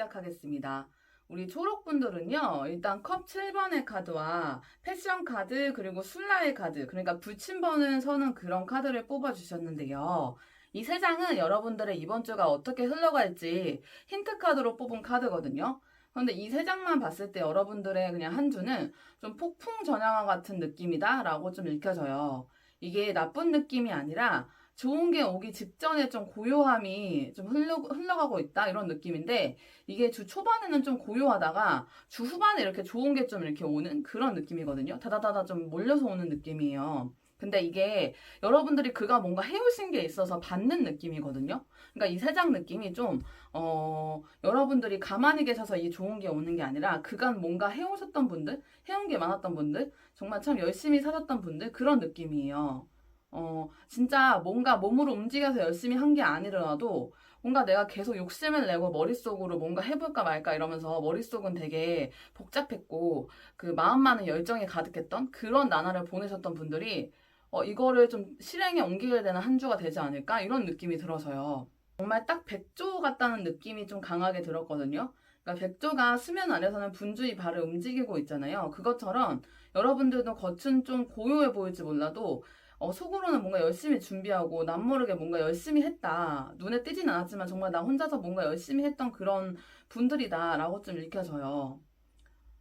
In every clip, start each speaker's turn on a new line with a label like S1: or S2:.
S1: 시작하겠습니다. 우리 초록분들은요, 일단 컵 7번의 카드와 패션 카드, 그리고 술라의 카드, 그러니까 붙임번을 서는 그런 카드를 뽑아주셨는데요. 이 세 장은 여러분들의 이번 주가 어떻게 흘러갈지 힌트 카드로 뽑은 카드거든요. 그런데 이 세 장만 봤을 때 여러분들의 그냥 한 주는 좀 폭풍 전야와 같은 느낌이다 라고 좀 읽혀져요. 이게 나쁜 느낌이 아니라 좋은 게 오기 직전에 좀 고요함이 좀 흘러가고 있다 이런 느낌인데, 이게 주 초반에는 좀 고요하다가 주 후반에 이렇게 좋은 게 좀 이렇게 오는 그런 느낌이거든요. 다다다다 좀 몰려서 오는 느낌이에요. 근데 이게 여러분들이 그가 뭔가 해오신 게 있어서 받는 느낌이거든요. 그러니까 이 세 장 느낌이 좀, 여러분들이 가만히 계셔서 이 좋은 게 오는 게 아니라 그간 뭔가 해오셨던 분들, 해온 게 많았던 분들, 정말 참 열심히 사셨던 분들, 그런 느낌이에요. 진짜 뭔가 몸으로 움직여서 열심히 한 게 아니더라도 뭔가 내가 계속 욕심을 내고 머릿속으로 뭔가 해볼까 말까 이러면서 머릿속은 되게 복잡했고 그 마음만은 열정이 가득했던 그런 나날을 보내셨던 분들이 이거를 좀 실행에 옮기게 되는 한 주가 되지 않을까 이런 느낌이 들어서요. 정말 딱 백조 같다는 느낌이 좀 강하게 들었거든요. 그러니까 백조가 수면 아래서는 분주히 발을 움직이고 있잖아요. 그것처럼 여러분들도 겉은 좀 고요해 보일지 몰라도 속으로는 뭔가 열심히 준비하고 남모르게 뭔가 열심히 했다. 눈에 띄진 않았지만 정말 나 혼자서 뭔가 열심히 했던 그런 분들이다라고 좀 읽혀져요.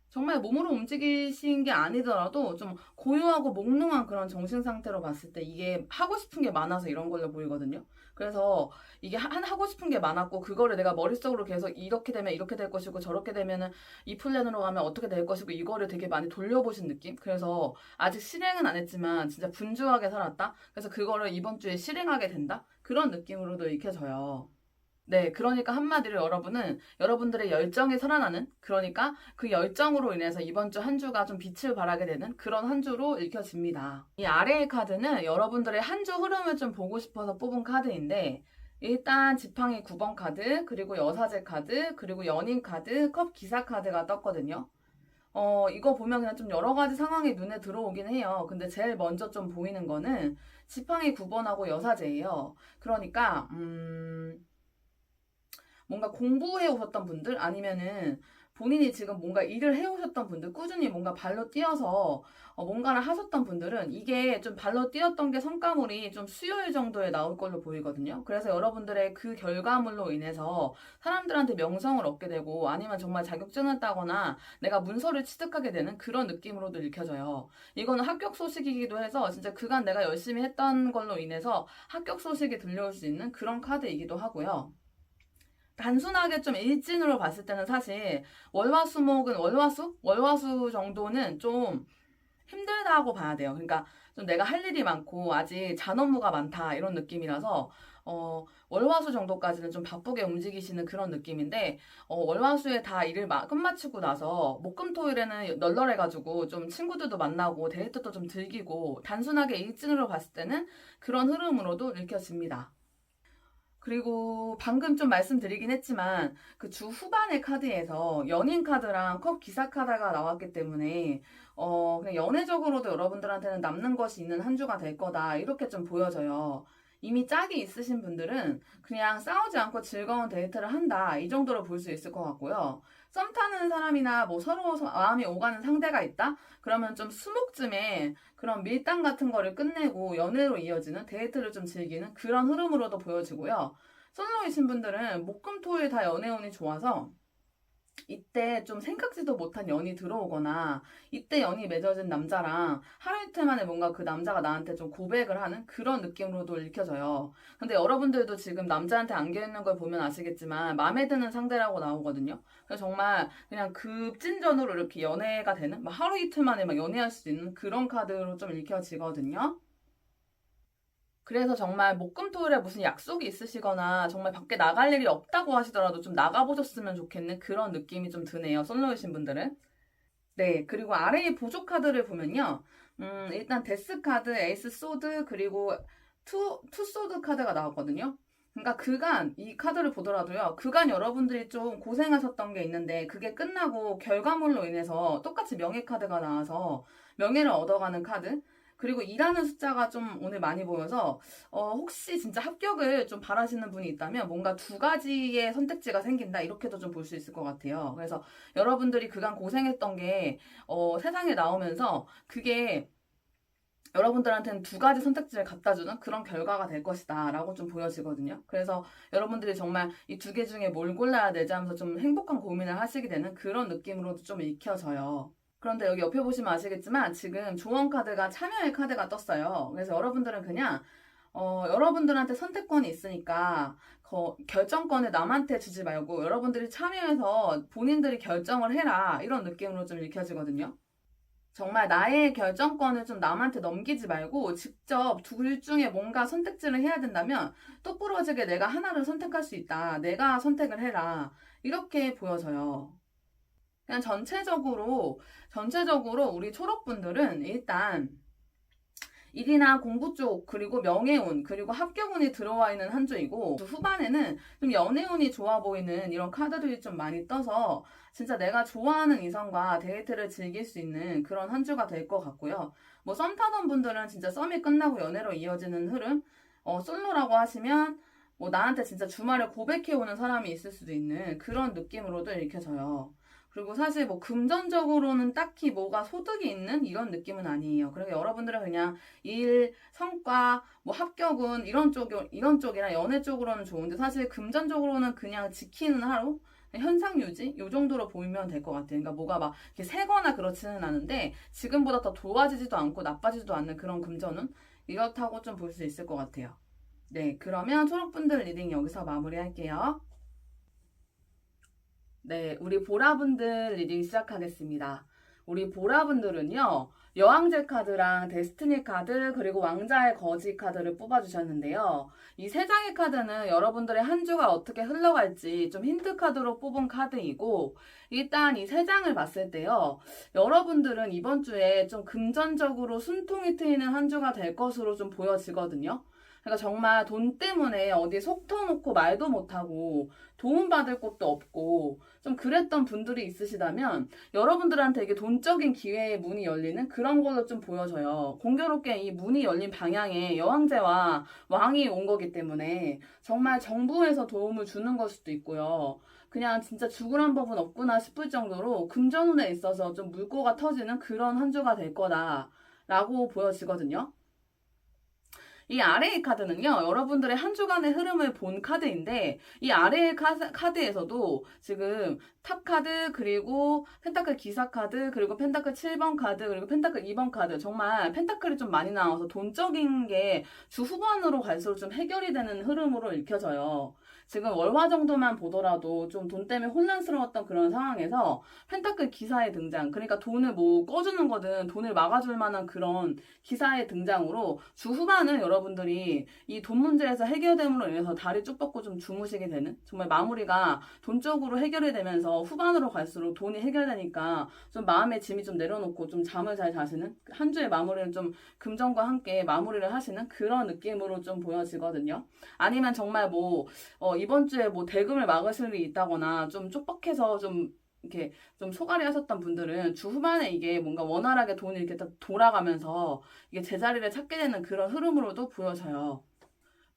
S1: 정말 몸으로 움직이신 게 아니더라도 좀 고요하고 몽롱한 그런 정신 상태로 봤을 때 이게 하고 싶은 게 많아서 이런 걸로 보이거든요. 그래서 이게 하고 싶은 게 많았고 그거를 내가 머릿속으로 계속 이렇게 되면 이렇게 될 것이고 저렇게 되면은 이 플랜으로 가면 어떻게 될 것이고 이거를 되게 많이 돌려보신 느낌? 그래서 아직 실행은 안 했지만 진짜 분주하게 살았다? 그래서 그거를 이번 주에 실행하게 된다? 그런 느낌으로도 익혀져요. 네, 그러니까 한마디로 여러분은 여러분들의 열정이 살아나는, 그러니까 그 열정으로 인해서 이번 주 한 주가 좀 빛을 발하게 되는 그런 한 주로 읽혀집니다. 이 아래의 카드는 여러분들의 한 주 흐름을 좀 보고 싶어서 뽑은 카드인데, 일단 지팡이 9번 카드, 그리고 여사제 카드, 그리고 연인 카드, 컵 기사 카드가 떴거든요. 이거 보면 그냥 좀 여러 가지 상황이 눈에 들어오긴 해요. 근데 제일 먼저 좀 보이는 거는 지팡이 9번하고 여사제예요. 그러니까, 뭔가 공부해 오셨던 분들 아니면은 본인이 지금 뭔가 일을 해 오셨던 분들 꾸준히 뭔가 발로 뛰어서 뭔가를 하셨던 분들은 이게 좀 발로 뛰었던 게 성과물이 좀 수요일 정도에 나올 걸로 보이거든요. 그래서 여러분들의 그 결과물로 인해서 사람들한테 명성을 얻게 되고 아니면 정말 자격증을 따거나 내가 문서를 취득하게 되는 그런 느낌으로도 읽혀져요. 이거는 합격 소식이기도 해서 진짜 그간 내가 열심히 했던 걸로 인해서 합격 소식이 들려올 수 있는 그런 카드이기도 하고요. 단순하게 좀 일진으로 봤을 때는 사실 월화수목은 월화수 정도는 좀 힘들다고 봐야 돼요. 그러니까 좀 내가 할 일이 많고 아직 잔업무가 많다 이런 느낌이라서 월화수 정도까지는 좀 바쁘게 움직이시는 그런 느낌인데 월화수에 다 일을 끝마치고 나서 목금토일에는 널널해가지고 좀 친구들도 만나고 데이트도 좀 즐기고 단순하게 일진으로 봤을 때는 그런 흐름으로도 읽혀집니다. 그리고 방금 좀 말씀드리긴 했지만 그 주 후반의 카드에서 연인 카드랑 컵 기사 카드가 나왔기 때문에 그냥 연애적으로도 여러분들한테는 남는 것이 있는 한 주가 될 거다 이렇게 좀 보여져요. 이미 짝이 있으신 분들은 그냥 싸우지 않고 즐거운 데이트를 한다 이 정도로 볼 수 있을 것 같고요. 썸 타는 사람이나 뭐 서로 마음이 오가는 상대가 있다? 그러면 좀 수목쯤에 그런 밀당 같은 거를 끝내고 연애로 이어지는 데이트를 좀 즐기는 그런 흐름으로도 보여지고요. 솔로이신 분들은 목금토일 다 연애운이 좋아서 이때 좀 생각지도 못한 연이 들어오거나 이때 연이 맺어진 남자랑 하루 이틀 만에 뭔가 그 남자가 나한테 좀 고백을 하는 그런 느낌으로도 읽혀져요. 근데 여러분들도 지금 남자한테 안겨 있는 걸 보면 아시겠지만 마음에 드는 상대라고 나오거든요. 그래서 정말 그냥 급진전으로 이렇게 연애가 되는 막 하루 이틀 만에 막 연애할 수 있는 그런 카드로 좀 읽혀지거든요. 그래서 정말 목금토일에 무슨 약속이 있으시거나 정말 밖에 나갈 일이 없다고 하시더라도 좀 나가보셨으면 좋겠는 그런 느낌이 좀 드네요. 솔로이신 분들은. 네, 그리고 아래의 보조 카드를 보면요. 일단 데스 카드, 에이스 소드, 그리고 투소드 카드가 나왔거든요. 그러니까 그간 이 카드를 보더라도요. 그간 여러분들이 좀 고생하셨던 게 있는데 그게 끝나고 결과물로 인해서 똑같이 명예 카드가 나와서 명예를 얻어가는 카드. 그리고 2라는 숫자가 좀 오늘 많이 보여서 혹시 진짜 합격을 좀 바라시는 분이 있다면 뭔가 두 가지의 선택지가 생긴다 이렇게도 좀 볼 수 있을 것 같아요. 그래서 여러분들이 그간 고생했던 게 세상에 나오면서 그게 여러분들한테는 두 가지 선택지를 갖다 주는 그런 결과가 될 것이다 라고 좀 보여지거든요. 그래서 여러분들이 정말 이 두 개 중에 뭘 골라야 되지 하면서 좀 행복한 고민을 하시게 되는 그런 느낌으로도 좀 읽혀져요. 그런데 여기 옆에 보시면 아시겠지만 지금 조언 카드가 참여의 카드가 떴어요. 그래서 여러분들은 그냥 여러분들한테 선택권이 있으니까 결정권을 남한테 주지 말고 여러분들이 참여해서 본인들이 결정을 해라 이런 느낌으로 좀 읽혀지거든요. 정말 나의 결정권을 좀 남한테 넘기지 말고 직접 둘 중에 뭔가 선택지를 해야 된다면 똑부러지게 내가 하나를 선택할 수 있다. 내가 선택을 해라. 이렇게 보여져요. 그냥 전체적으로 우리 초록분들은 일단 일이나 공부 쪽, 그리고 명예운, 그리고 합격운이 들어와 있는 한 주이고, 후반에는 좀 연애운이 좋아 보이는 이런 카드들이 좀 많이 떠서, 진짜 내가 좋아하는 이성과 데이트를 즐길 수 있는 그런 한 주가 될 것 같고요. 뭐, 썸 타던 분들은 진짜 썸이 끝나고 연애로 이어지는 흐름, 솔로라고 하시면, 뭐, 나한테 진짜 주말에 고백해오는 사람이 있을 수도 있는 그런 느낌으로도 읽혀져요. 그리고 사실 뭐 금전적으로는 딱히 뭐가 소득이 있는 이런 느낌은 아니에요. 그리고 여러분들은 그냥 일, 성과, 뭐 합격은 이런 쪽이랑 연애 쪽으로는 좋은데 사실 금전적으로는 그냥 지키는 하루? 현상 유지? 요 정도로 보이면 될 것 같아요. 그러니까 뭐가 막 이렇게 세거나 그렇지는 않은데 지금보다 더 좋아지지도 않고 나빠지지도 않는 그런 금전은 이렇다고 좀 볼 수 있을 것 같아요. 네, 그러면 초록분들 리딩 여기서 마무리할게요. 네, 우리 보라분들 리딩 시작하겠습니다. 우리 보라분들은요, 여왕제 카드랑 데스티니 카드, 그리고 왕자의 거지 카드를 뽑아주셨는데요. 이 세 장의 카드는 여러분들의 한 주가 어떻게 흘러갈지 좀 힌트 카드로 뽑은 카드이고, 일단 이 세 장을 봤을 때요, 여러분들은 이번 주에 좀 금전적으로 숨통이 트이는 한 주가 될 것으로 좀 보여지거든요. 그러니까 정말 돈 때문에 어디 속 터놓고 말도 못하고 도움받을 곳도 없고 좀 그랬던 분들이 있으시다면 여러분들한테 이게 돈적인 기회의 문이 열리는 그런 걸로 좀 보여져요. 공교롭게 이 문이 열린 방향에 여왕제와 왕이 온 거기 때문에 정말 정부에서 도움을 주는 걸 수도 있고요. 그냥 진짜 죽으란 법은 없구나 싶을 정도로 금전운에 있어서 좀 물꼬가 터지는 그런 한 주가 될 거다라고 보여지거든요. 이 아래의 카드는요, 여러분들의 한 주간의 흐름을 본 카드인데, 이 아래의 카드에서도 지금 탑 카드, 그리고 펜타클 기사 카드, 그리고 펜타클 7번 카드, 그리고 펜타클 2번 카드, 정말 펜타클이 좀 많이 나와서 돈적인 게 주 후반으로 갈수록 좀 해결이 되는 흐름으로 읽혀져요. 지금 월화 정도만 보더라도 좀 돈 때문에 혼란스러웠던 그런 상황에서 펜타클 기사의 등장, 그러니까 돈을 뭐 꺼주는 거든 돈을 막아줄 만한 그런 기사의 등장으로 주 후반은 여러분들이 이 돈 문제에서 해결됨으로 인해서 다리 쭉 뻗고 좀 주무시게 되는 정말 마무리가 돈적으로 해결이 되면서 후반으로 갈수록 돈이 해결되니까 좀 마음의 짐이 좀 내려놓고 좀 잠을 잘 자시는 한 주의 마무리는 좀 금전과 함께 마무리를 하시는 그런 느낌으로 좀 보여지거든요. 아니면 정말 뭐 이번 주에 뭐 대금을 막으실 일이 있다거나 좀 쪽박해서 좀 이렇게 좀 소갈이 하셨던 분들은 주 후반에 이게 뭔가 원활하게 돈이 이렇게 딱 돌아가면서 이게 제자리를 찾게 되는 그런 흐름으로도 보여져요.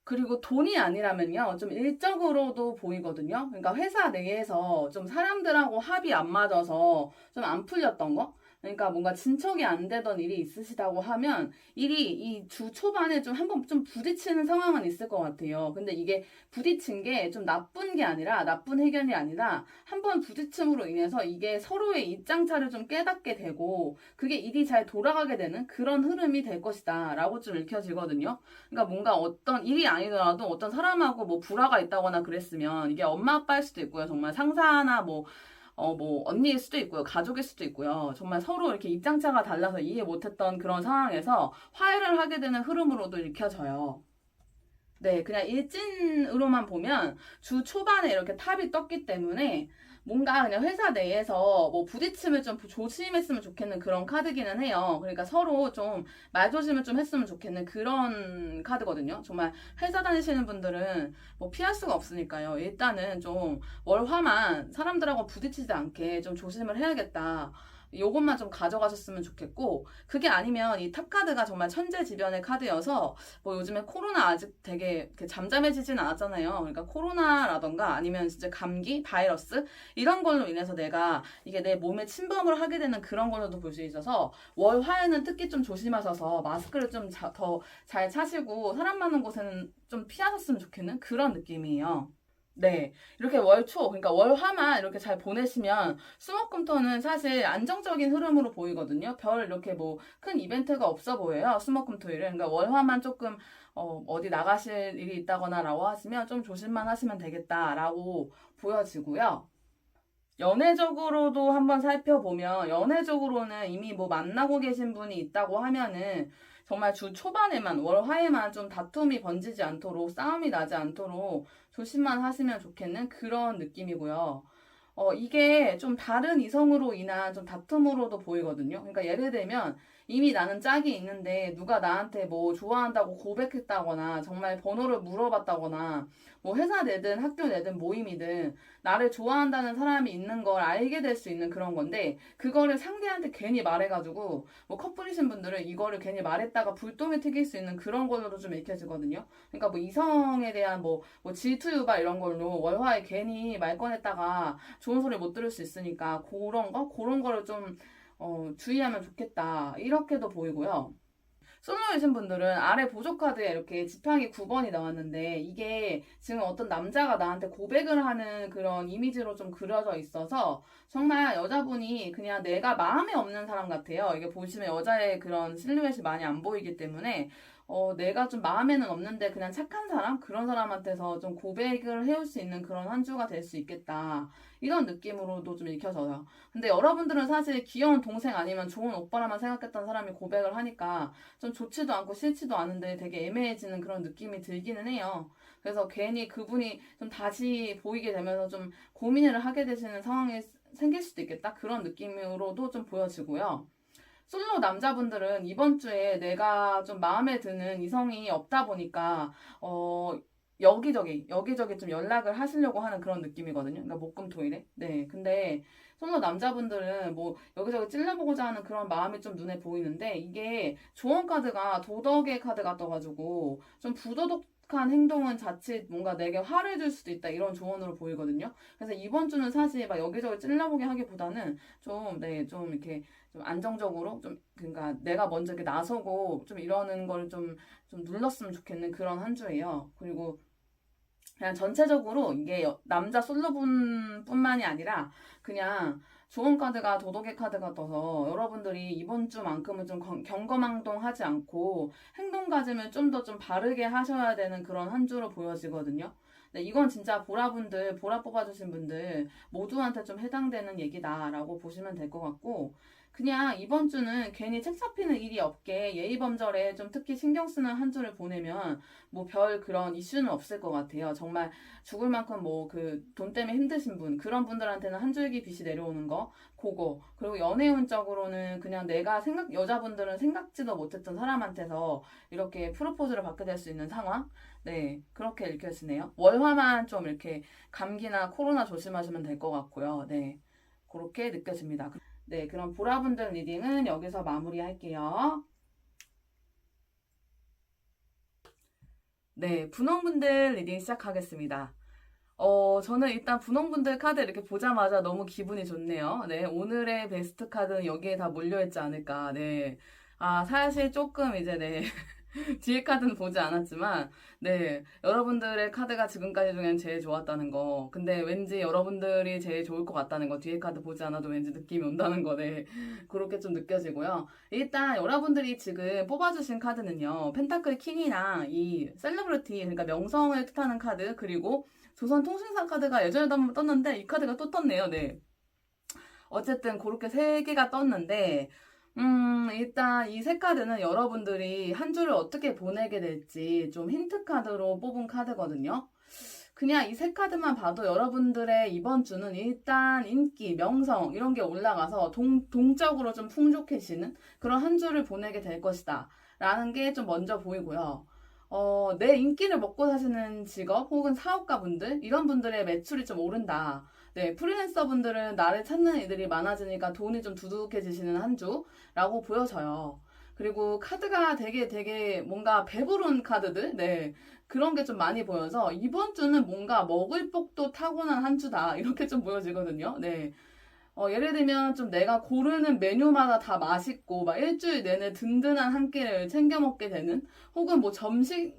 S1: 그리고 돈이 아니라면요, 좀 일적으로도 보이거든요. 그러니까 회사 내에서 좀 사람들하고 합이 안 맞아서 좀 안 풀렸던 거? 그러니까 뭔가 진척이 안 되던 일이 있으시다고 하면 일이 이 주 초반에 좀 한번 좀 부딪히는 상황은 있을 것 같아요. 근데 이게 부딪힌 게 좀 나쁜 게 아니라 나쁜 해결이 아니라 한번 부딪힘으로 인해서 이게 서로의 입장차를 좀 깨닫게 되고 그게 일이 잘 돌아가게 되는 그런 흐름이 될 것이다 라고 좀 읽혀지거든요. 그러니까 뭔가 어떤 일이 아니더라도 어떤 사람하고 뭐 불화가 있다거나 그랬으면 이게 엄마 아빠일 수도 있고요. 정말 상사나 뭐 언니일 수도 있고요. 가족일 수도 있고요. 정말 서로 이렇게 입장차가 달라서 이해 못했던 그런 상황에서 화해를 하게 되는 흐름으로도 읽혀져요. 네, 그냥 일진으로만 보면 주 초반에 이렇게 탑이 떴기 때문에 뭔가 그냥 회사 내에서 뭐 부딪힘을 좀 조심했으면 좋겠는 그런 카드기는 해요. 그러니까 서로 좀 말조심을 좀 했으면 좋겠는 그런 카드거든요. 정말 회사 다니시는 분들은 뭐 피할 수가 없으니까요. 일단은 좀 월화만 사람들하고 부딪히지 않게 좀 조심을 해야겠다. 요것만 좀 가져가셨으면 좋겠고, 그게 아니면 이 탑카드가 정말 천재지변의 카드여서 뭐 요즘에 코로나 아직 되게 이렇게 잠잠해지진 않았잖아요. 그러니까 코로나라던가 아니면 진짜 감기, 바이러스 이런 걸로 인해서 내가 이게 내 몸에 침범을 하게 되는 그런 걸로도 볼 수 있어서 월, 화에는 특히 좀 조심하셔서 마스크를 좀 더 잘 차시고 사람 많은 곳에는 좀 피하셨으면 좋겠는 그런 느낌이에요. 네. 이렇게 월초, 그러니까 월화만 이렇게 잘 보내시면 수목금토는 사실 안정적인 흐름으로 보이거든요. 별 이렇게 뭐 큰 이벤트가 없어 보여요. 수목금토일은. 그러니까 월화만 조금 어디 나가실 일이 있다거나라고 하시면 좀 조심만 하시면 되겠다라고 보여지고요. 연애적으로도 한번 살펴보면 연애적으로는 이미 뭐 만나고 계신 분이 있다고 하면은 정말 주 초반에만 월화에만 좀 다툼이 번지지 않도록 싸움이 나지 않도록 조심만 하시면 좋겠는 그런 느낌이고요. 이게 좀 다른 이성으로 인한 좀 다툼으로도 보이거든요. 그러니까 예를 들면 이미 나는 짝이 있는데 누가 나한테 뭐 좋아한다고 고백했다거나 정말 번호를 물어봤다거나 뭐 회사 내든 학교 내든 모임이든 나를 좋아한다는 사람이 있는 걸 알게 될 수 있는 그런 건데 그거를 상대한테 괜히 말해가지고 뭐 커플이신 분들은 이거를 괜히 말했다가 불똥이 튀길 수 있는 그런 걸로도 좀 읽혀지거든요. 그러니까 뭐 이성에 대한 뭐 질투 유발 이런 걸로 월화에 괜히 말 꺼냈다가 좋은 소리 못 들을 수 있으니까 그런 거를 좀 주의하면 좋겠다. 이렇게도 보이고요. 솔로이신 분들은 아래 보조 카드에 이렇게 지팡이 9번이 나왔는데 이게 지금 어떤 남자가 나한테 고백을 하는 그런 이미지로 좀 그려져 있어서 정말 여자분이 그냥 내가 마음에 없는 사람 같아요. 이게 보시면 여자의 그런 실루엣이 많이 안 보이기 때문에 내가 좀 마음에는 없는데 그냥 착한 사람? 그런 사람한테서 좀 고백을 해올 수 있는 그런 한 주가 될 수 있겠다. 이런 느낌으로도 좀 읽혀져요. 근데 여러분들은 사실 귀여운 동생 아니면 좋은 오빠라만 생각했던 사람이 고백을 하니까 좀 좋지도 않고 싫지도 않은데 되게 애매해지는 그런 느낌이 들기는 해요. 그래서 괜히 그분이 좀 다시 보이게 되면서 좀 고민을 하게 되시는 상황이 생길 수도 있겠다. 그런 느낌으로도 좀 보여지고요. 솔로 남자분들은 이번 주에 내가 좀 마음에 드는 이성이 없다 보니까, 여기저기 좀 연락을 하시려고 하는 그런 느낌이거든요. 그러니까 목금토일에. 네. 근데 솔로 남자분들은 뭐 여기저기 찔러보고자 하는 그런 마음이 좀 눈에 보이는데 이게 조언 카드가 도덕의 카드가 떠가지고 좀 부도덕한 행동은 자칫 뭔가 내게 화를 줄 수도 있다 이런 조언으로 보이거든요. 그래서 이번 주는 사실 막 여기저기 찔러보게 하기보다는 좀, 네, 좀 이렇게 좀 안정적으로 좀 그러니까 내가 먼저 이렇게 나서고 좀 이러는 걸 좀 눌렀으면 좋겠는 그런 한 주예요. 그리고 그냥 전체적으로 이게 남자 솔로분뿐만이 아니라 그냥 좋은 카드가 도덕의 카드가 떠서 여러분들이 이번 주만큼은 좀 경거망동하지 않고 행동 가짐을 좀 더 좀 바르게 하셔야 되는 그런 한 주로 보여지거든요. 네, 이건 진짜 보라분들, 보라 뽑아주신 분들 모두한테 좀 해당되는 얘기다라고 보시면 될 것 같고 그냥 이번 주는 괜히 책 잡히는 일이 없게 예의범절에 좀 특히 신경 쓰는 한 주를 보내면 뭐 별 그런 이슈는 없을 것 같아요. 정말 죽을 만큼 뭐 그 돈 때문에 힘드신 분 그런 분들한테는 한 줄기 빚이 내려오는 거 그거 그리고 연애운적으로는 그냥 여자분들은 생각지도 못했던 사람한테서 이렇게 프로포즈를 받게 될 수 있는 상황 네 그렇게 읽혀지네요. 월화만 좀 이렇게 감기나 코로나 조심하시면 될 것 같고요. 네 그렇게 느껴집니다. 네 그럼 보라분들 리딩은 여기서 마무리할게요. 네, 분홍분들 리딩 시작하겠습니다. 저는 일단 분홍분들 카드 이렇게 보자마자 너무 기분이 좋네요. 네, 오늘의 베스트 카드는 여기에 다 몰려있지 않을까. 네. 아, 사실 조금 이제, 네. 뒤에 카드는 보지 않았지만, 네. 여러분들의 카드가 지금까지 중엔 제일 좋았다는 거. 근데 왠지 여러분들이 제일 좋을 것 같다는 거. 뒤에 카드 보지 않아도 왠지 느낌이 온다는 거. 네. 그렇게 좀 느껴지고요. 일단 여러분들이 지금 뽑아주신 카드는요. 펜타클 킹이랑 이 셀러브리티, 그러니까 명성을 뜻하는 카드, 그리고 조선통신사 카드가 예전에도 한번 떴는데 이 카드가 또 떴네요. 네. 어쨌든 그렇게 세 개가 떴는데 일단 이 세 카드는 여러분들이 한 주를 어떻게 보내게 될지 좀 힌트 카드로 뽑은 카드거든요. 그냥 이 세 카드만 봐도 여러분들의 이번 주는 일단 인기, 명성 이런 게 올라가서 동적으로 좀 풍족해지는 그런 한 주를 보내게 될 것이다. 라는 게 좀 먼저 보이고요. 내 인기를 먹고 사시는 직업 혹은 사업가분들 이런 분들의 매출이 좀 오른다. 네, 프리랜서 분들은 나를 찾는 이들이 많아지니까 돈이 좀 두둑해지시는 한 주라고 보여져요. 그리고 카드가 되게 뭔가 배부른 카드들, 네, 그런 게 좀 많이 보여서 이번 주는 뭔가 먹을 복도 타고난 한 주다. 이렇게 좀 보여지거든요. 네. 예를 들면 좀 내가 고르는 메뉴마다 다 맛있고 막 일주일 내내 든든한 한 끼를 챙겨 먹게 되는 혹은 뭐 점심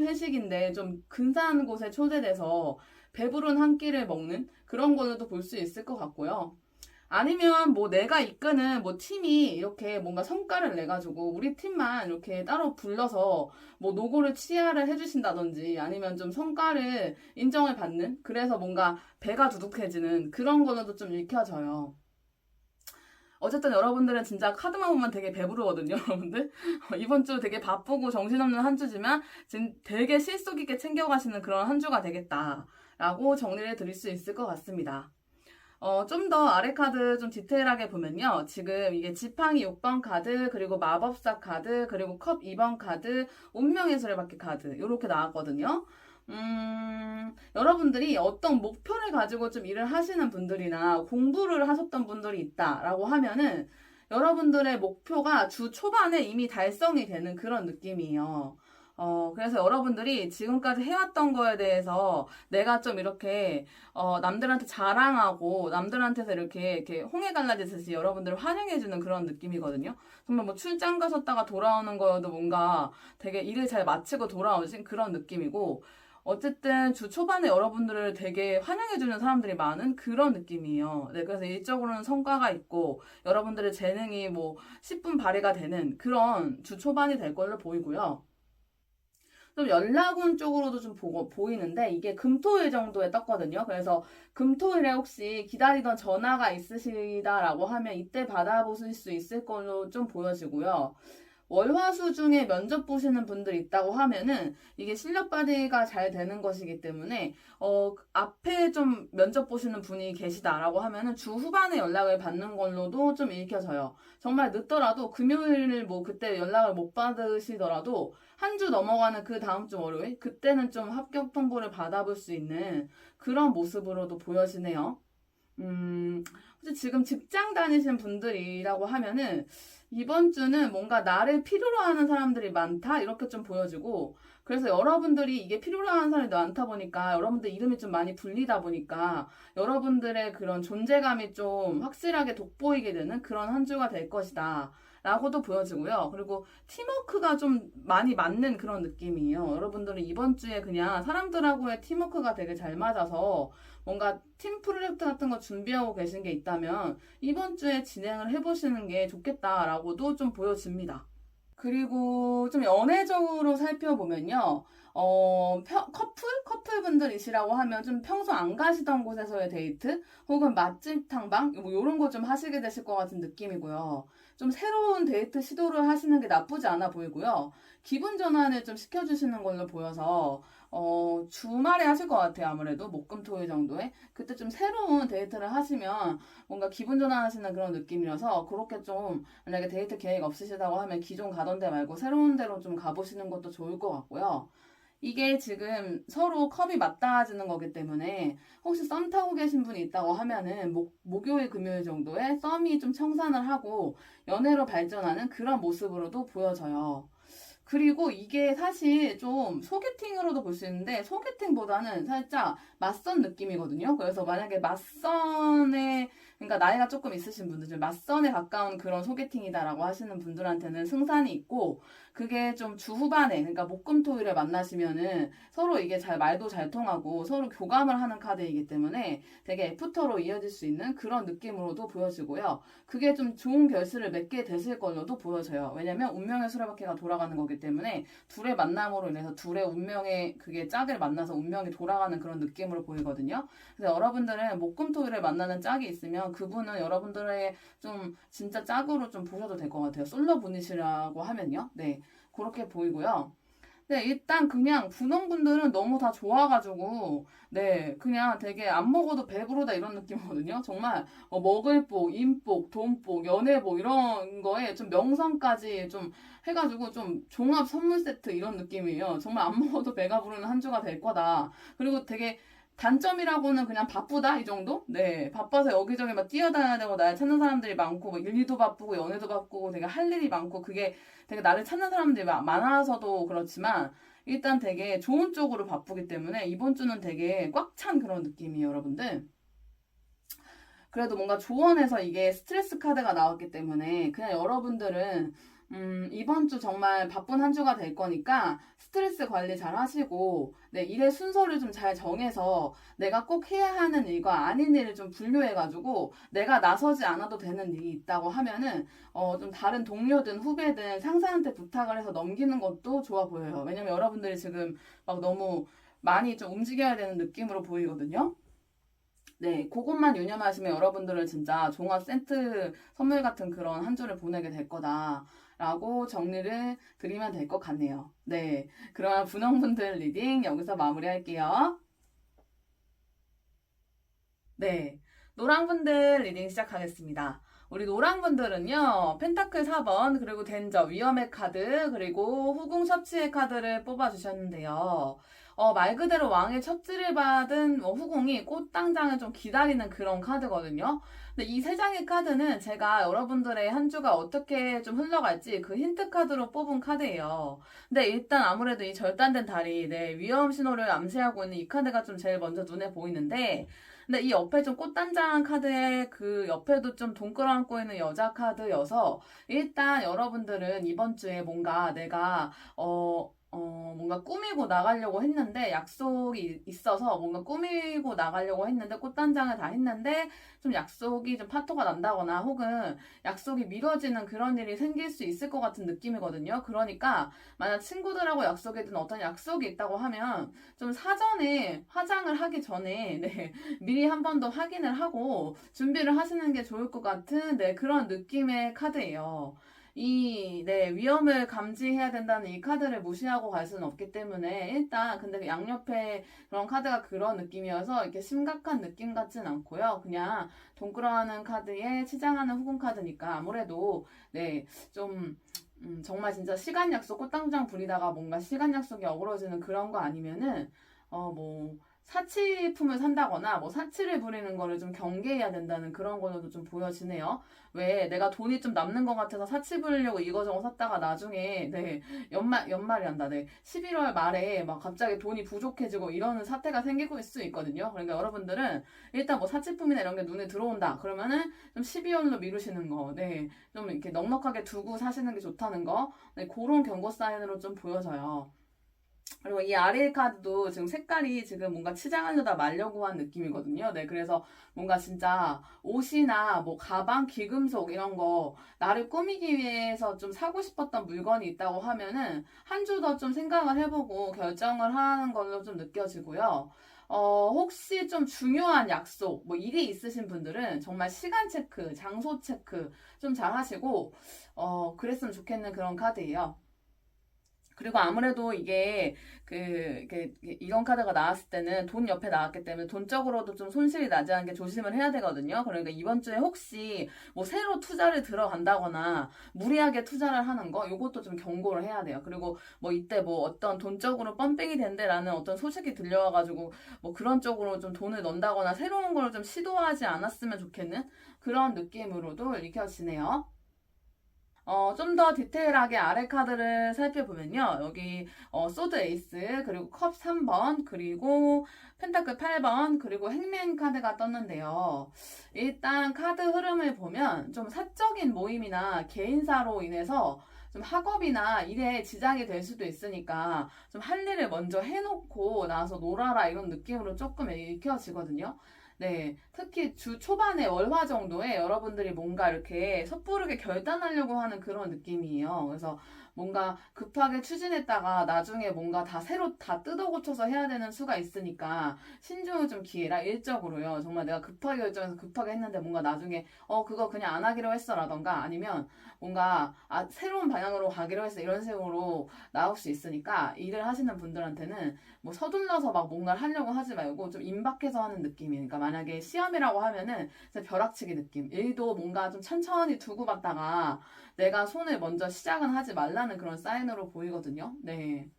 S1: 회식인데 좀 근사한 곳에 초대돼서 배부른 한 끼를 먹는 그런 걸로도 볼 수 있을 것 같고요. 아니면 뭐 내가 이끄는 뭐 팀이 이렇게 뭔가 성과를 내가지고 우리 팀만 이렇게 따로 불러서 뭐 노고를 치하를 해주신다든지 아니면 좀 성과를 인정을 받는 그래서 뭔가 배가 두둑해지는 그런 거는 좀 읽혀져요. 어쨌든 여러분들은 진짜 카드만 보면 되게 배부르거든요, 여러분들. 이번 주 되게 바쁘고 정신없는 한 주지만 지금 되게 실속 있게 챙겨가시는 그런 한 주가 되겠다라고 정리를 드릴 수 있을 것 같습니다. 좀 더 아래 카드 좀 디테일하게 보면요. 지금 이게 지팡이 6번 카드, 그리고 마법사 카드, 그리고 컵 2번 카드, 운명의 수레바퀴 카드, 이렇게 나왔거든요. 여러분들이 어떤 목표를 가지고 좀 일을 하시는 분들이나 공부를 하셨던 분들이 있다라고 하면은 여러분들의 목표가 주 초반에 이미 달성이 되는 그런 느낌이에요. 그래서 여러분들이 지금까지 해왔던 거에 대해서 내가 좀 이렇게, 남들한테 자랑하고, 남들한테서 이렇게 홍해 갈라지듯이 여러분들을 환영해주는 그런 느낌이거든요. 정말 뭐 출장 가셨다가 돌아오는 거여도 뭔가 되게 일을 잘 마치고 돌아오신 그런 느낌이고, 어쨌든 주 초반에 여러분들을 되게 환영해주는 사람들이 많은 그런 느낌이에요. 네, 그래서 일적으로는 성과가 있고, 여러분들의 재능이 뭐 10분 발휘가 되는 그런 주 초반이 될 걸로 보이고요. 좀 연락운 쪽으로도 좀 보이는데 이게 금토일 정도에 떴거든요. 그래서 금토일에 혹시 기다리던 전화가 있으시다라고 하면 이때 받아보실 수 있을 걸로 좀 보여지고요. 월화수 중에 면접 보시는 분들 있다고 하면은 이게 실력 발휘가 잘 되는 것이기 때문에 앞에 좀 면접 보시는 분이 계시다라고 하면은 주 후반에 연락을 받는 걸로도 좀 읽혀져요. 정말 늦더라도 금요일 뭐 그때 연락을 못 받으시더라도 한 주 넘어가는 그 다음 주 월요일 그때는 좀 합격 통보를 받아볼 수 있는 그런 모습으로도 보여지네요. 혹시 지금 직장 다니시는 분들이라고 하면은 이번 주는 뭔가 나를 필요로 하는 사람들이 많다? 이렇게 좀 보여지고 그래서 여러분들이 이게 필요로 하는 사람이 많다 보니까 여러분들 이름이 좀 많이 불리다 보니까 여러분들의 그런 존재감이 좀 확실하게 돋보이게 되는 그런 한 주가 될 것이다. 라고도 보여지고요. 그리고 팀워크가 좀 많이 맞는 그런 느낌이에요. 여러분들은 이번 주에 그냥 사람들하고의 팀워크가 되게 잘 맞아서 뭔가 팀 프로젝트 같은 거 준비하고 계신 게 있다면 이번 주에 진행을 해보시는 게 좋겠다라고도 좀 보여집니다. 그리고 좀 연애적으로 살펴보면요. 커플분들이시라고 하면 좀 평소 안 가시던 곳에서의 데이트 혹은 맛집 탕방 뭐 이런 거 좀 하시게 되실 것 같은 느낌이고요. 좀 새로운 데이트 시도를 하시는 게 나쁘지 않아 보이고요. 기분 전환을 좀 시켜주시는 걸로 보여서 주말에 하실 것 같아요. 아무래도 목금토일 정도에 그때 좀 새로운 데이트를 하시면 뭔가 기분 전환하시는 그런 느낌이라서 그렇게 좀 만약에 데이트 계획 없으시다고 하면 기존 가던 데 말고 새로운 데로 좀 가보시는 것도 좋을 것 같고요. 이게 지금 서로 컵이 맞닿아지는 거기 때문에 혹시 썸 타고 계신 분이 있다고 하면은 목요일 금요일 정도에 썸이 좀 청산을 하고 연애로 발전하는 그런 모습으로도 보여져요. 그리고 이게 사실 좀 소개팅으로도 볼 수 있는데 소개팅보다는 살짝 맞선 느낌이거든요. 그래서 만약에 맞선에 그러니까 나이가 조금 있으신 분들 좀 맞선에 가까운 그런 소개팅이다라고 하시는 분들한테는 승산이 있고 그게 좀 주 후반에 그러니까 목금토일에 만나시면은 서로 이게 잘 말도 잘 통하고 서로 교감을 하는 카드이기 때문에 되게 애프터로 이어질 수 있는 그런 느낌으로도 보여지고요. 그게 좀 좋은 결실을 맺게 되실 걸로도 보여져요. 왜냐면 운명의 수레바퀴가 돌아가는 거기 때문에 둘의 만남으로 인해서 둘의 운명의 그게 짝을 만나서 운명이 돌아가는 그런 느낌으로 보이거든요. 그래서 여러분들은 목금토일에 만나는 짝이 있으면 그분은 여러분들의 좀 진짜 짝으로 좀 보셔도 될 것 같아요. 솔로 분이시라고 하면요. 네. 그렇게 보이고요. 네, 일단 그냥 분홍분들은 너무 다 좋아가지고, 네, 그냥 되게 안 먹어도 배부르다 이런 느낌이거든요. 정말 먹을 복, 인복, 돈복, 연애복 이런 거에 좀 명성까지 좀 해가지고 좀 종합 선물 세트 이런 느낌이에요. 정말 안 먹어도 배가 부르는 한 주가 될 거다. 그리고 되게 단점이라고는 그냥 바쁘다 이 정도? 네, 바빠서 여기저기 막 뛰어다녀야 되고 날 찾는 사람들이 많고 뭐 일도 바쁘고 연애도 바쁘고 되게 할 일이 많고 그게 되게 나를 찾는 사람들이 많아서도 그렇지만 일단 되게 좋은 쪽으로 바쁘기 때문에 이번 주는 되게 꽉 찬 그런 느낌이에요, 여러분들. 그래도 뭔가 조언해서 이게 스트레스 카드가 나왔기 때문에 그냥 여러분들은 이번 주 정말 바쁜 한 주가 될 거니까 스트레스 관리 잘 하시고, 네, 일의 순서를 좀 잘 정해서 내가 꼭 해야 하는 일과 아닌 일을 좀 분류해가지고 내가 나서지 않아도 되는 일이 있다고 하면은, 좀 다른 동료든 후배든 상사한테 부탁을 해서 넘기는 것도 좋아 보여요. 왜냐면 여러분들이 지금 막 너무 많이 좀 움직여야 되는 느낌으로 보이거든요. 네, 그것만 유념하시면 여러분들은 진짜 종합 세트 선물 같은 그런 한 주를 보내게 될 거다라고 정리를 드리면 될 것 같네요. 네, 그러면 분홍분들 리딩 여기서 마무리할게요. 네, 노랑분들 리딩 시작하겠습니다. 우리 노랑분들은요, 펜타클 4번, 그리고 덴저, 위험의 카드, 그리고 후궁 섭취의 카드를 뽑아주셨는데요. 말 그대로 왕의 첩지를 받은 후궁이 꽃당장을 좀 기다리는 그런 카드거든요. 근데 이 세 장의 카드는 제가 여러분들의 한 주가 어떻게 좀 흘러갈지 그 힌트 카드로 뽑은 카드예요. 근데 일단 아무래도 이 절단된 다리, 네, 위험 신호를 암시하고 있는 이 카드가 좀 제일 먼저 눈에 보이는데, 근데 이 옆에 좀 꽃단장 카드에 그 옆에도 좀 돈끌어 안고 있는 여자 카드여서 일단 여러분들은 이번 주에 뭔가 내가 뭔가 꾸미고 나가려고 했는데 약속이 있어서 뭔가 꾸미고 나가려고 했는데 꽃단장을 다 했는데 좀 약속이 좀 파토가 난다거나 혹은 약속이 미뤄지는 그런 일이 생길 수 있을 것 같은 느낌이거든요. 그러니까 만약 친구들하고 약속이든 어떤 약속이 있다고 하면 좀 사전에 화장을 하기 전에 네, 미리 한 번 더 확인을 하고 준비를 하시는 게 좋을 것 같은 네, 그런 느낌의 카드예요. 네, 위험을 감지해야 된다는 이 카드를 무시하고 갈 수는 없기 때문에 일단 근데 그 양옆에 그런 카드가 그런 느낌이어서 이렇게 심각한 느낌 같진 않고요. 그냥 동그라는 카드에 치장하는 후궁 카드니까 아무래도 네, 좀 정말 진짜 시간 약속 꽃당장 부리다가 뭔가 시간 약속이 어그러지는 그런 거 아니면은 뭐 사치품을 산다거나 뭐 사치를 부리는 거를 좀 경계해야 된다는 그런 거도 좀 보여지네요. 왜 내가 돈이 좀 남는 것 같아서 사치 부리려고 이거저거 샀다가 나중에 네 연말이 한다. 네 11월 말에 막 갑자기 돈이 부족해지고 이러는 사태가 생길 수 있거든요. 그러니까 여러분들은 일단 뭐 사치품이나 이런 게 눈에 들어온다. 그러면은 좀 12월로 미루시는 거. 네. 좀 이렇게 넉넉하게 두고 사시는 게 좋다는 거. 네, 그런 경고 사인으로 좀 보여져요. 그리고 이 아레일 카드도 지금 색깔이 지금 뭔가 치장하려다 말려고 한 느낌이거든요. 네, 그래서 뭔가 진짜 옷이나 뭐 가방, 귀금속 이런 거 나를 꾸미기 위해서 좀 사고 싶었던 물건이 있다고 하면은 한 주 더 좀 생각을 해보고 결정을 하는 걸로 좀 느껴지고요. 혹시 좀 중요한 약속, 뭐 일이 있으신 분들은 정말 시간 체크, 장소 체크 좀 잘 하시고, 그랬으면 좋겠는 그런 카드예요. 그리고 아무래도 이런 카드가 나왔을 때는 돈 옆에 나왔기 때문에 돈적으로도 좀 손실이 나지 않게 조심을 해야 되거든요. 그러니까 이번 주에 혹시 뭐 새로 투자를 들어간다거나 무리하게 투자를 하는 거, 요것도 좀 경고를 해야 돼요. 그리고 뭐 이때 뭐 어떤 돈적으로 뻔뺑이 된대라는 어떤 소식이 들려와가지고 뭐 그런 쪽으로 좀 돈을 넣는다거나 새로운 걸 좀 시도하지 않았으면 좋겠는 그런 느낌으로도 읽혀지네요. 좀 더 디테일하게 아래 카드를 살펴보면요. 여기 소드 에이스, 그리고 컵 3번, 그리고 펜타클 8번, 그리고 행맨 카드가 떴는데요. 일단 카드 흐름을 보면 좀 사적인 모임이나 개인사로 인해서 좀 학업이나 일에 지장이 될 수도 있으니까 좀 할 일을 먼저 해놓고 나서 놀아라 이런 느낌으로 조금 읽혀지거든요. 네, 특히 주 초반에 월화 정도에 여러분들이 뭔가 이렇게 섣부르게 결단하려고 하는 그런 느낌이에요. 그래서 뭔가 급하게 추진했다가 나중에 뭔가 다 새로 다 뜯어 고쳐서 해야 되는 수가 있으니까 신중을 좀 기해라 일적으로요. 정말 내가 급하게 결정해서 급하게 했는데 뭔가 나중에 그거 그냥 안 하기로 했어라던가 아니면 뭔가 새로운 방향으로 가기로 했어 이런 식으로 나올 수 있으니까 일을 하시는 분들한테는 뭐 서둘러서 막 뭔가를 하려고 하지 말고 좀 임박해서 하는 느낌이니까 그러니까 만약에 시험이라고 하면은 벼락치기 느낌 일도 뭔가 좀 천천히 두고 받다가 내가 손을 먼저 시작은 하지 말라는 그런 사인으로 보이거든요. 네.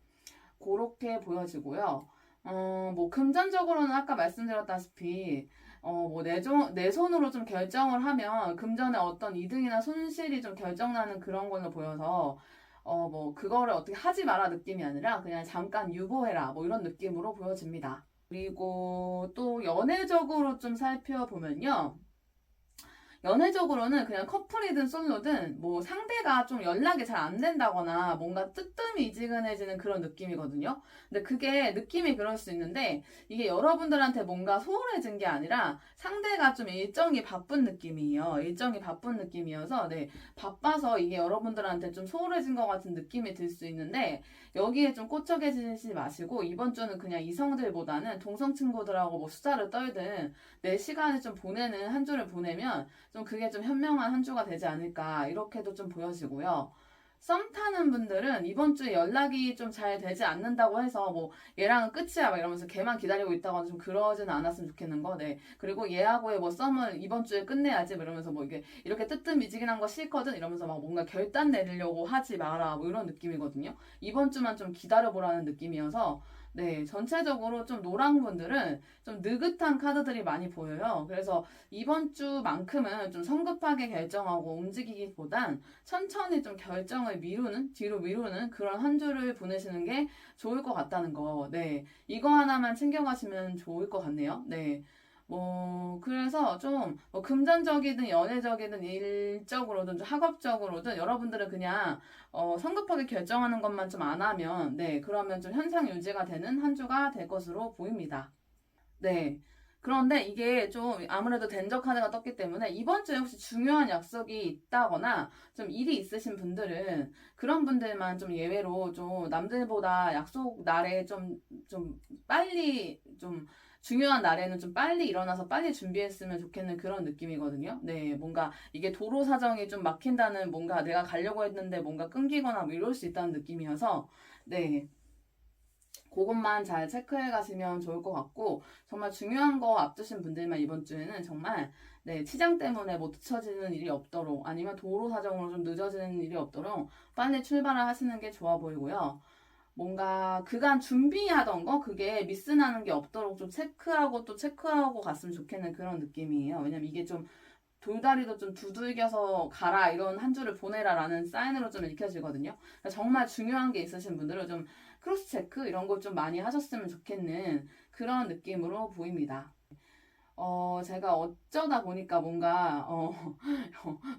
S1: 그렇게 보여지고요. 뭐 금전적으로는 아까 말씀드렸다시피 뭐 내 손으로 좀 결정을 하면 금전의 어떤 이득이나 손실이 좀 결정나는 그런 걸로 보여서 뭐 그거를 어떻게 하지 마라 느낌이 아니라 그냥 잠깐 유보해라 뭐 이런 느낌으로 보여집니다. 그리고 또 연애적으로 좀 살펴보면요. 연애적으로는 그냥 커플이든 솔로든 뭐 상대가 좀 연락이 잘 안 된다거나 뭔가 뜨뜻미지근해지는 그런 느낌이거든요. 근데 그게 느낌이 그럴 수 있는데 이게 여러분들한테 뭔가 소홀해진 게 아니라 상대가 좀 일정이 바쁜 느낌이에요. 일정이 바쁜 느낌이어서 네, 바빠서 이게 여러분들한테 좀 소홀해진 것 같은 느낌이 들 수 있는데 여기에 좀 꽂혀 계시지 마시고 이번 주는 그냥 이성들보다는 동성 친구들하고 뭐 수다를 떨든 내 시간을 좀 보내는 한 주를 보내면 좀 그게 좀 현명한 한 주가 되지 않을까 이렇게도 좀 보여지고요. 썸 타는 분들은 이번 주에 연락이 좀 잘 되지 않는다고 해서 뭐 얘랑은 끝이야 막 이러면서 걔만 기다리고 있다거나 좀 그러지는 않았으면 좋겠는 거. 네. 그리고 얘하고의 뭐 썸을 이번 주에 끝내야지 뭐 이러면서 뭐 이게 이렇게 뜨뜻미지근한 거 싫거든 이러면서 막 뭔가 결단 내리려고 하지 마라 뭐 이런 느낌이거든요. 이번 주만 좀 기다려보라는 느낌이어서 네, 전체적으로 좀 노랑 분들은 좀 느긋한 카드들이 많이 보여요. 그래서 이번 주만큼은 좀 성급하게 결정하고 움직이기보단 천천히 좀 결정을 미루는, 뒤로 미루는 그런 한 주를 보내시는 게 좋을 것 같다는 거. 네. 이거 하나만 챙겨가시면 좋을 것 같네요. 네. 뭐, 그래서 좀, 뭐, 금전적이든 연애적이든 일적으로든 좀 학업적으로든 여러분들은 그냥, 성급하게 결정하는 것만 좀 안 하면, 네, 그러면 좀 현상 유지가 되는 한 주가 될 것으로 보입니다. 네. 그런데 이게 좀 아무래도 den저 카드가 떴기 때문에 이번 주에 혹시 중요한 약속이 있다거나 좀 일이 있으신 분들은 그런 분들만 좀 예외로 좀 남들보다 약속 날에 좀 빨리 좀 중요한 날에는 좀 빨리 일어나서 빨리 준비했으면 좋겠는 그런 느낌이거든요. 네, 뭔가 이게 도로 사정이 좀 막힌다는 뭔가 내가 가려고 했는데 뭔가 끊기거나 뭐 이럴 수 있다는 느낌이어서 네. 그것만 잘 체크해 가시면 좋을 것 같고 정말 중요한 거 앞두신 분들만 이번 주에는 정말 네, 치장 때문에 뭐 늦춰지는 일이 없도록 아니면 도로 사정으로 좀 늦어지는 일이 없도록 빨리 출발을 하시는 게 좋아 보이고요. 뭔가 그간 준비하던 거 그게 미스나는 게 없도록 좀 체크하고 또 체크하고 갔으면 좋겠는 그런 느낌이에요. 왜냐면 이게 좀 돌다리도 좀 두들겨서 가라 이런 한 주를 보내라라는 사인으로 좀 읽혀지거든요. 그러니까 정말 중요한 게 있으신 분들은 좀 크로스 체크 이런 걸 좀 많이 하셨으면 좋겠는 그런 느낌으로 보입니다. 제가 어쩌다 보니까 뭔가,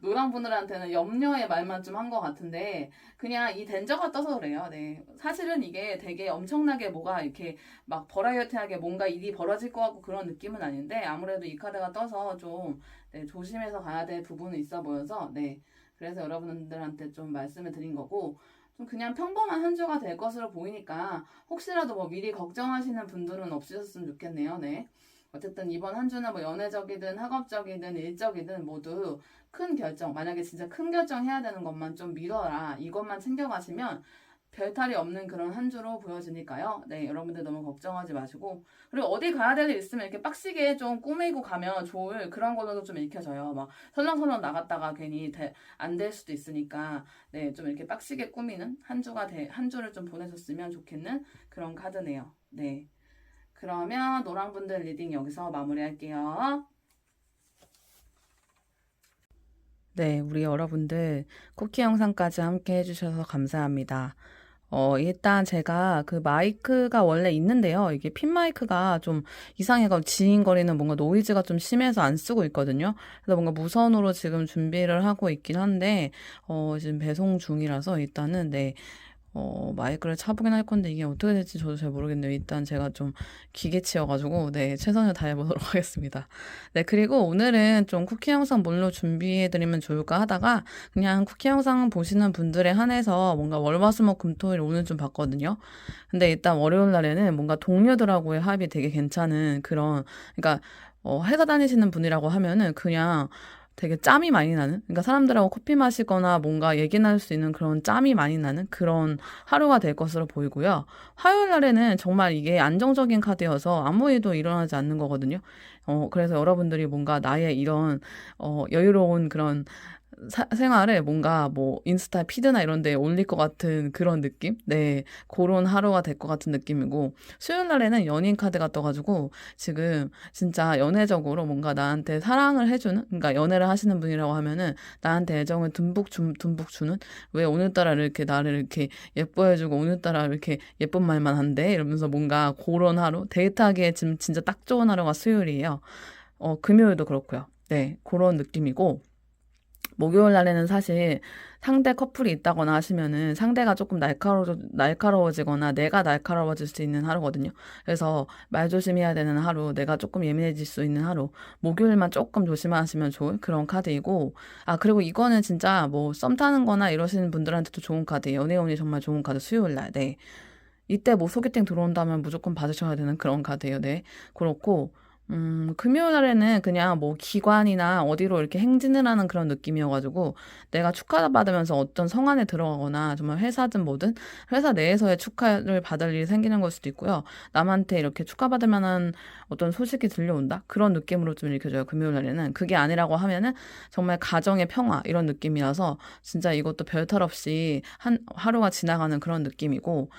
S1: 노랑 분들한테는 염려의 말만 좀 한 것 같은데, 그냥 이 덴저가 떠서 그래요. 네. 사실은 이게 되게 엄청나게 뭐가 이렇게 막 버라이어티하게 뭔가 일이 벌어질 것 같고 그런 느낌은 아닌데, 아무래도 이 카드가 떠서 좀, 네, 조심해서 가야 될 부분은 있어 보여서, 네. 그래서 여러분들한테 좀 말씀을 드린 거고, 좀 그냥 평범한 한 주가 될 것으로 보이니까, 혹시라도 뭐 미리 걱정하시는 분들은 없으셨으면 좋겠네요. 네. 어쨌든 이번 한 주는 뭐 연애적이든 학업적이든 일적이든 모두 큰 결정, 만약에 진짜 큰 결정 해야 되는 것만 좀 미뤄라. 이것만 챙겨가시면 별탈이 없는 그런 한 주로 보여지니까요. 네, 여러분들 너무 걱정하지 마시고. 그리고 어디 가야 될 일 있으면 이렇게 빡시게 좀 꾸미고 가면 좋을 그런 걸로도 좀 읽혀져요. 막 설렁설렁 나갔다가 괜히 안 될 수도 있으니까, 네, 좀 이렇게 빡시게 꾸미는 한 주를 좀 보내셨으면 좋겠는 그런 카드네요. 네. 그러면 노랑분들 리딩 여기서 마무리할게요. 네, 우리 여러분들 쿠키 영상까지 함께 해주셔서 감사합니다. 일단 제가 그 마이크가 원래 있는데요. 이게 핀 마이크가 좀 이상해가 지잉거리는 뭔가 노이즈가 좀 심해서 안 쓰고 있거든요. 그래서 뭔가 무선으로 지금 준비를 하고 있긴 한데, 지금 배송 중이라서 일단은 네. 마이크를 차보긴 할 건데 이게 어떻게 될지 저도 잘 모르겠네요. 일단 제가 좀 기계치여가지고 네, 최선을 다해보도록 하겠습니다. 네, 그리고 오늘은 좀 쿠키 영상 뭘로 준비해드리면 좋을까 하다가 그냥 쿠키 영상 보시는 분들에 한해서 뭔가 월화수목금토일 오늘 좀 봤거든요. 근데 일단 월요일 날에는 뭔가 동료들하고의 합이 되게 괜찮은 그런 그러니까 회사 다니시는 분이라고 하면은 그냥 되게 짬이 많이 나는, 그러니까 사람들하고 커피 마시거나 뭔가 얘기 나눌 수 있는 그런 짬이 많이 나는 그런 하루가 될 것으로 보이고요. 화요일 날에는 정말 이게 안정적인 카드여서 아무 일도 일어나지 않는 거거든요. 그래서 여러분들이 뭔가 나의 이런, 여유로운 그런 생활을 뭔가 뭐 인스타 피드나 이런 데 올릴 것 같은 그런 느낌? 네, 그런 하루가 될 것 같은 느낌이고, 수요일 날에는 연인 카드가 떠가지고, 지금 진짜 연애적으로 뭔가 나한테 사랑을 해주는, 그러니까 연애를 하시는 분이라고 하면은 나한테 애정을 듬뿍 주는, 왜 오늘따라 이렇게 나를 이렇게 예뻐해주고 오늘따라 이렇게 예쁜 말만 한대? 이러면서 뭔가 그런 하루, 데이트하기에 지금 진짜 딱 좋은 하루가 수요일이에요. 금요일도 그렇고요. 네, 그런 느낌이고, 목요일 날에는 사실 상대 커플이 있다거나 하시면은 상대가 조금 날카로워지거나 내가 날카로워질 수 있는 하루거든요. 그래서 말 조심해야 되는 하루, 내가 조금 예민해질 수 있는 하루, 목요일만 조금 조심하시면 좋을 그런 카드이고, 아, 그리고 이거는 진짜 뭐 썸 타는 거나 이러시는 분들한테도 좋은 카드예요. 연애운이 정말 좋은 카드, 수요일 날. 네. 이때 뭐 소개팅 들어온다면 무조건 받으셔야 되는 그런 카드예요. 네. 그렇고, 금요일 날에는 그냥 뭐 기관이나 어디로 이렇게 행진을 하는 그런 느낌이어가지고 내가 축하받으면서 어떤 성안에 들어가거나 정말 회사든 뭐든 회사 내에서의 축하를 받을 일이 생기는 걸 수도 있고요. 남한테 이렇게 축하받을 만한 어떤 소식이 들려온다? 그런 느낌으로 좀 읽혀져요. 금요일 날에는. 그게 아니라고 하면은 정말 가정의 평화 이런 느낌이라서 진짜 이것도 별탈 없이 하루가 지나가는 그런 느낌이고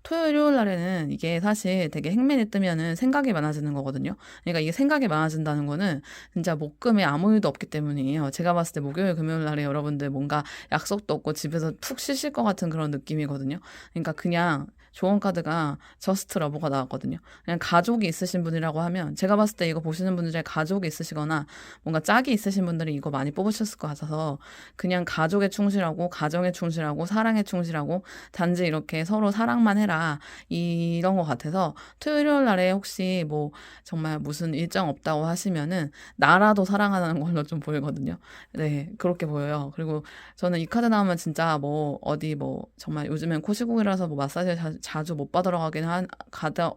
S1: 토요일, 일요일 날에는 이게 사실 되게 행맨이 뜨면은 생각이 많아지는 거거든요. 그러니까 이게 생각이 많아진다는 거는 진짜 목금에 아무 일도 없기 때문이에요. 제가 봤을 때 목요일, 금요일 날에 여러분들 뭔가 약속도 없고 집에서 푹 쉬실 것 같은 그런 느낌이거든요. 그러니까 그냥 좋은 카드가 저스트 러브가 나왔거든요. 그냥 가족이 있으신 분이라고 하면 제가 봤을 때 이거 보시는 분들 중에 가족이 있으시거나 뭔가 짝이 있으신 분들이 이거 많이 뽑으셨을 것 같아서 그냥 가족에 충실하고 가정에 충실하고 사랑에 충실하고 단지 이렇게 서로 사랑만 해라 이런 것 같아서 토요일 일 날에 혹시 뭐 정말 무슨 일정 없다고 하시면은 나라도 사랑하는 걸로 좀 보이거든요. 네, 그렇게 보여요. 그리고 저는 이 카드 나오면 진짜 뭐 어디 뭐 정말 요즘엔 코시국이라서 뭐 마사지 자주 못 받으러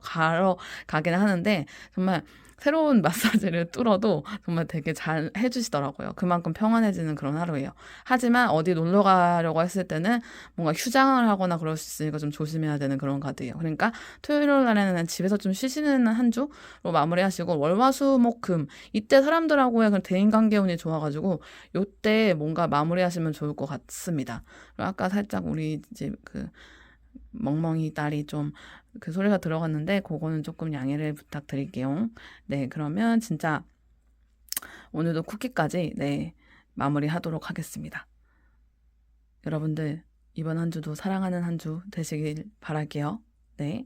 S1: 가러 가긴 하는데 정말 새로운 마사지를 뚫어도 정말 되게 잘 해주시더라고요. 그만큼 평안해지는 그런 하루예요. 하지만 어디 놀러 가려고 했을 때는 뭔가 휴장을 하거나 그럴 수 있으니까 좀 조심해야 되는 그런 카드예요. 그러니까 토요일 날에는 집에서 좀 쉬시는 한 주로 마무리하시고 월화수목금 이때 사람들하고의 그 대인관계 운이 좋아가지고 요때 뭔가 마무리하시면 좋을 것 같습니다. 그리고 아까 살짝 우리 이제 그 멍멍이 딸이 좀 그 소리가 들어갔는데 그거는 조금 양해를 부탁드릴게요. 네, 그러면 진짜 오늘도 쿠키까지 네, 마무리하도록 하겠습니다. 여러분들 이번 한 주도 사랑하는 한 주 되시길 바랄게요. 네.